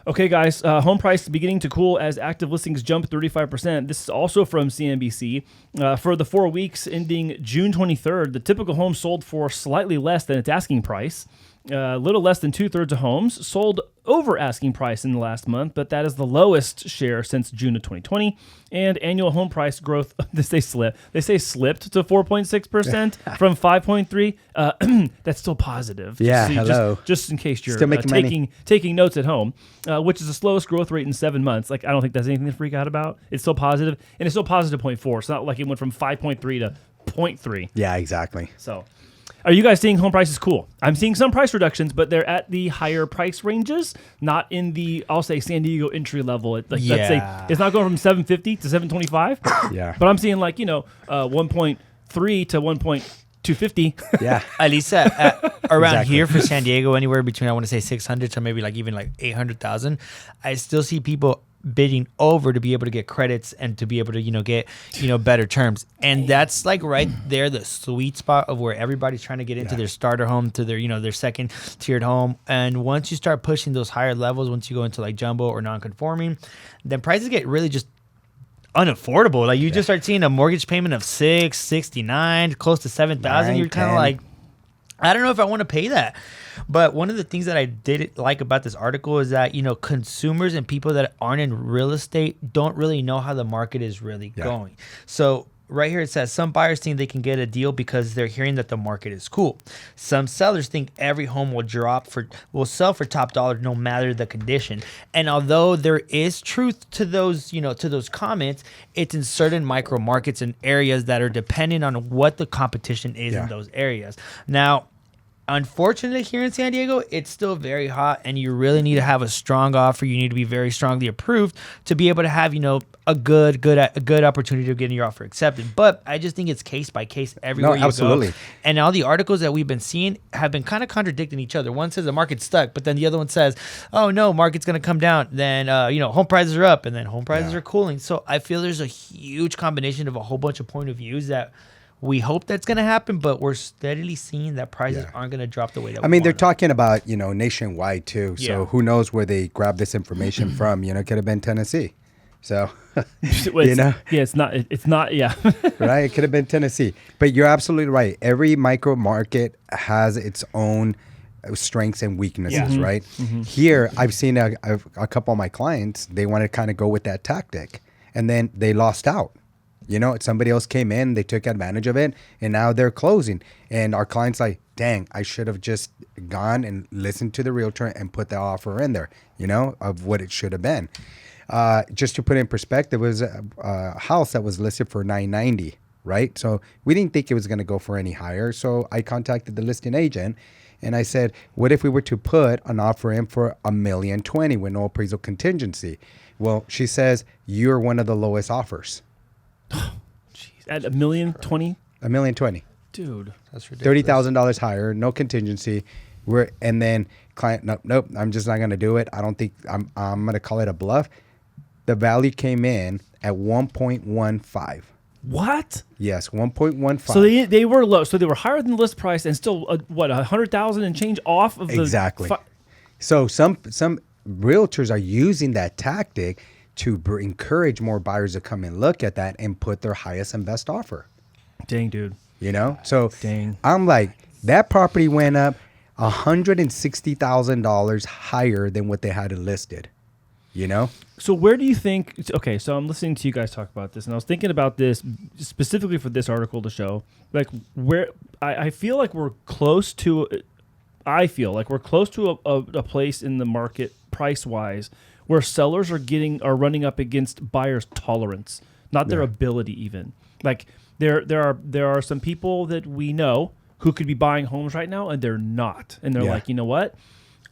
Okay, guys, home price beginning to cool as active listings jump 35%. This is also from CNBC. For the 4 weeks ending June 23rd, the typical home sold for slightly less than its asking price. A little less than 2/3 of homes sold over asking price in the last month, but that is the lowest share since June of 2020. And annual home price growth, they say slipped to 4.6% from 5.3. That's still positive. Yeah, hello. Just in case you're Still making taking notes at home, which is the slowest growth rate in 7 months. Like, I don't think that's anything to freak out about. It's still positive, and it's still positive 0.4. It's not like it went from 5.3 to 0.3. Yeah, exactly. So, are you guys seeing home prices cool? I'm seeing some price reductions, but they're at the higher price ranges, not in the, I'll say, San Diego entry level. Let's say it's not going from 750 to 725. Yeah. But I'm seeing 1.3 to 1.250. Yeah. At least around here for San Diego, anywhere between, I want to say 600 to maybe even 800,000. I still see people bidding over to be able to get credits and to be able to get better terms, and that's right there, the sweet spot of where everybody's trying to get into their starter home, to their their second tiered home. And once you start pushing those higher levels, once you go into jumbo or non-conforming, then prices get really just unaffordable. You just start seeing a mortgage payment of $669, close to $7,000. You're kind of like, I don't know if I want to pay that. But one of the things that I did like about this article is that, consumers and people that aren't in real estate don't really know how the market is really going. So right here it says some buyers think they can get a deal because they're hearing that the market is cool. Some sellers think every home will sell for top dollar no matter the condition. And although there is truth to those, to those comments, it's in certain micro markets and areas that are dependent on what the competition is in those areas. Now, unfortunately, here in San Diego, it's still very hot, and you really need to have a strong offer. You need to be very strongly approved to be able to have, a good opportunity of getting your offer accepted. But I just think it's case by case everywhere you go. And all the articles that we've been seeing have been kind of contradicting each other. One says the market's stuck, but then the other one says, oh no, market's going to come down. Then, home prices are up, and then home prices are cooling. So I feel there's a huge combination of a whole bunch of point of views that we hope that's going to happen, but we're steadily seeing that prices aren't going to drop the way that we want. They're talking about, nationwide too. So who knows where they grab this information from? It could have been Tennessee. So, it's not, right. It could have been Tennessee, but you're absolutely right. Every micro market has its own strengths and weaknesses, right? Mm-hmm. Here, I've seen a couple of my clients, they want to kind of go with that tactic, and then they lost out. Somebody else came in, they took advantage of it, and now they're closing. And our client's like, dang, I should have just gone and listened to the realtor and put the offer in there, of what it should have been. Just to put it in perspective, it was a house that was listed for $990, right? So we didn't think it was going to go for any higher. So I contacted the listing agent, and I said, what if we were to put an offer in for $1,020,000 with no appraisal contingency? Well, she says, you're one of the lowest offers. Jeez, at $1,020,000? $1,020,000. Dude, that's ridiculous. $30,000 higher, no contingency. And then client, nope, I'm just not going to do it. I don't think I'm going to call it a bluff. The value came in at 1.15. What? Yes, 1.15. So they were low. So they were higher than the list price and still $100,000 and change off of the exactly. So some realtors are using that tactic to encourage more buyers to come and look at that and put their highest and best offer. Dang, dude. So dang. I'm like, that property went up $160,000 higher than what they had it listed. So where do you think? Okay, so I'm listening to you guys talk about this, and I was thinking about this specifically for this article to show, where I feel like we're close to. I feel like we're close to a place in the market price wise where sellers are running up against buyers' tolerance, not their ability even. Like there are some people that we know who could be buying homes right now and they're not, and they're like, you know what?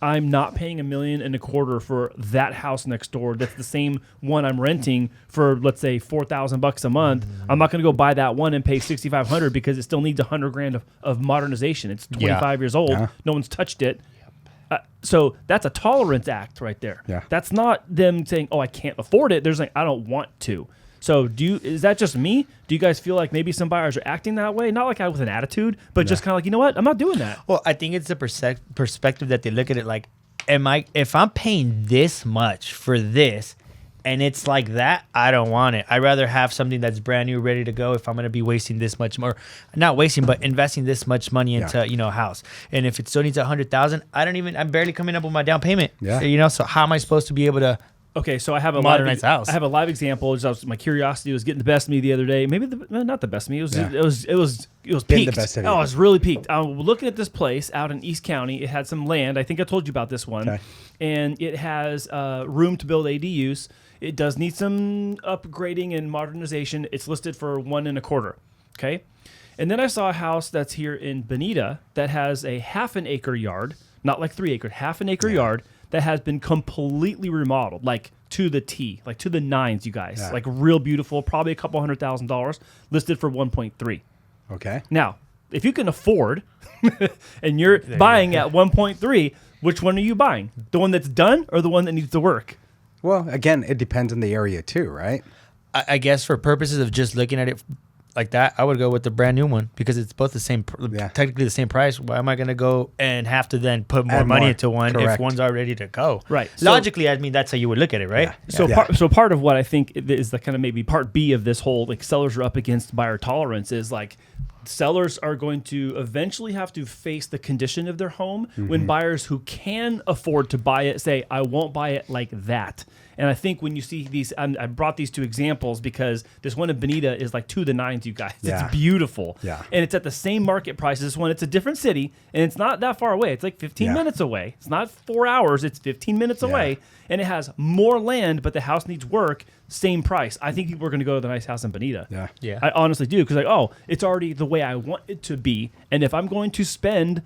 I'm not paying $1.25 million for that house next door. That's the same one I'm renting for, let's say, $4,000 a month. I'm not going to go buy that one and pay $6,500 because it still needs $100,000 of modernization. It's 25 years old. No one's touched it. So that's a tolerance act right there. Yeah. That's not them saying, "Oh, I can't afford it." There's I don't want to. So is that just me? Do you guys feel like maybe some buyers are acting that way? Not with an attitude, but just kind of you know what? I'm not doing that. Well, I think it's the perspective that they look at it like, if I'm paying this much for this and it's like that, I don't want it. I'd rather have something that's brand new, ready to go. If I'm going to be wasting this much more, not wasting, but investing this much money into, a house. And if it still needs 100,000, I'm barely coming up with my down payment. Yeah. So how am I supposed to be able to Okay, so I have a modernize house? I have a live example. My curiosity was getting the best of me the other day. Maybe not the best of me. It was peaked. The best of you. Oh, it was really peaked. I was looking at this place out in East County. It had some land. I think I told you about this one. Okay. And it has room to build ADUs. It does need some upgrading and modernization. It's listed for 1.25. Okay. And then I saw a house that's here in Bonita that has a 1/2 acre yard, not like 3 acre, 1/2 acre yard that has been completely remodeled, like to the T, like to the nines, you guys. Yeah. Like real beautiful, probably a couple $100,000, listed for 1.3. Okay. Now, if you can afford and you're buying at 1.3, which one are you buying? The one that's done or the one that needs to work? Well, again, it depends on the area too, right? I guess for purposes of just looking at it like that, I would go with the brand new one because it's both the same, technically the same price. Why am I going to go and have to then put more money into one if one's already ready to go? Right. Logically, I mean, that's how you would look at it, right? Yeah. So part of what I think is the kind of maybe part B of this whole like sellers are up against buyer tolerance is like sellers are going to eventually have to face the condition of their home when buyers who can afford to buy it say, I won't buy it like that. And I think when you see these, I brought these two examples because this one in Bonita is like to the nines, you guys. Yeah. It's beautiful. Yeah. And it's at the same market price as this one. It's a different city, and it's not that far away. It's like 15 minutes away. It's not 4 hours. It's 15 minutes away. And it has more land, but the house needs work. Same price. I think people are going to go to the nice house in Bonita. Yeah. I honestly do because it's already the way I want it to be. And if I'm going to spend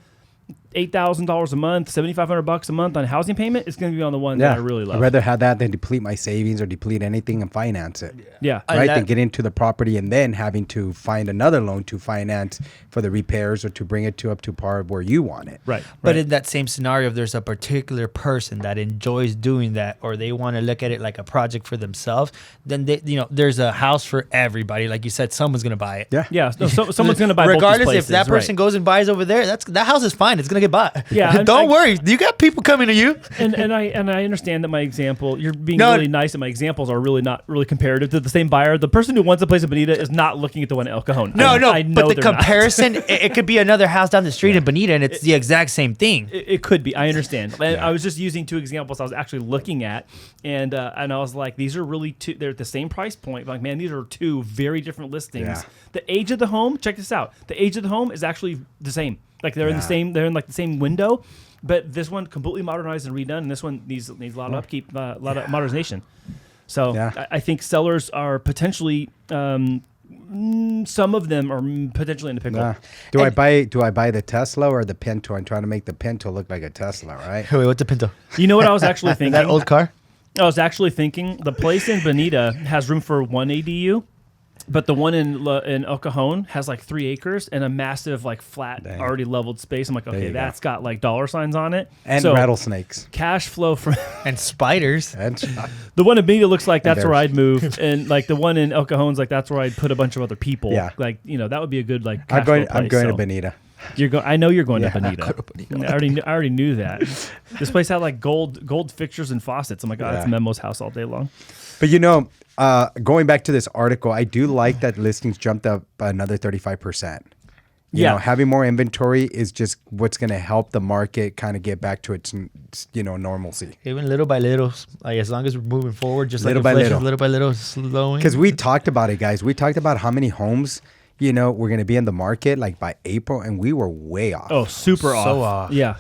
$8,000 a month, $7,500 a month on housing payment, it's going to be on the one that I really love. I'd rather have that than deplete my savings or deplete anything and finance it. Yeah. Right, than get into the property and then having to find another loan to finance for the repairs or to bring it up to par where you want it. Right. But in that same scenario, if there's a particular person that enjoys doing that, or they want to look at it like a project for themselves, then there's a house for everybody. Like you said, someone's going to buy it. Yeah. Yeah. No, someone's going to buy regardless both these if that places, person goes and buys over there. That house is fine. It's going to get bought. Yeah. Don't worry. You got people coming to you. And I understand that my example, you're being really nice, and my examples are really not really comparative to the same buyer. The person who wants a place in Bonita is not looking at the one in El Cajon. No, I know but the comparison, it could be another house down the street in Bonita, and it's the exact same thing. It could be. I understand. I was just using two examples I was actually looking at, and I was like, these are really two. They're at the same price point. Like, man, these are two very different listings. Yeah. The age of the home. Check this out. The age of the home is actually the same. Like they're in the same. They're in like the same window, but this one completely modernized and redone, and this one needs a lot of upkeep, a lot of modernization. So I think sellers are potentially. Some of them are potentially in the pickle. Do I buy the Tesla or the Pinto? I'm trying to make the Pinto look like a Tesla, right? Wait, what's the Pinto? You know what I was actually thinking? That old car? I was actually thinking the place in Bonita has room for 1 ADU, but the one in El Cajon has like 3 acres and a massive like flat already leveled space. I'm like, okay, that's got like dollar signs on it. And so rattlesnakes. Cash flow from and spiders. The one in Bonita looks like that's where I'd move, and like the one in El Cajon's like that's where I'd put a bunch of other people. Yeah. Like that would be a good like. I'm going to Bonita. I know you're going to Bonita. I already knew that. This place had like gold fixtures and faucets. I'm like, that's Memo's house all day long. But going back to this article, I do like that listings jumped up another 35%. You know, having more inventory is just what's going to help the market kind of get back to its, normalcy. Even little by little, like as long as we're moving forward, just little like little by little, slowing. Because we talked about it, guys. We talked about how many homes, we're going to be in the market like by April, and we were way off. Oh, super off. So off. Yeah.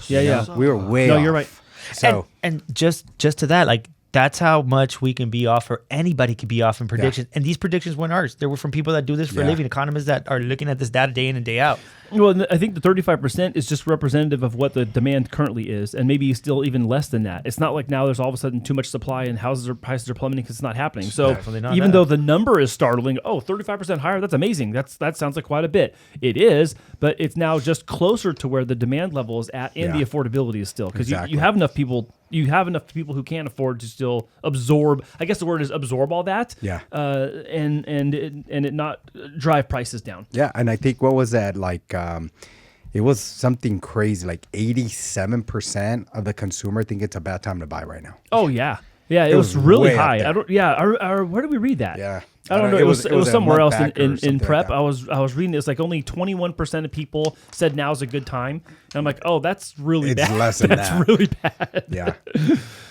We were way off. No, you're right. So and just to that, like that's how much we can be off, or anybody could be off in predictions. And these predictions weren't ours. They were from people that do this for a living, economists that are looking at this data day in and day out. Well, I think the 35% is just representative of what the demand currently is, and maybe still even less than that. It's not like now there's all of a sudden too much supply and prices are plummeting because it's not happening. So even though the number is startling, 35% higher, that's amazing. That sounds like quite a bit. It is, but it's now just closer to where the demand level is at, and the affordability is still, because you have enough people. You have enough people who can't afford to still absorb. I guess the word is absorb all that. Yeah. And it not drive prices down. Yeah, and I think what was that like? it was something crazy. Like 87% of the consumer think it's a bad time to buy right now. Oh yeah. Yeah, it was really way up high. there. I don't. Yeah, where did we read that? Yeah. I don't know. It was a somewhere month else back or in something prep. like that. I was reading this. Like only 21% of people said now's a good time. And I'm like, oh, that's really It's bad. less than that's that. really bad. Yeah.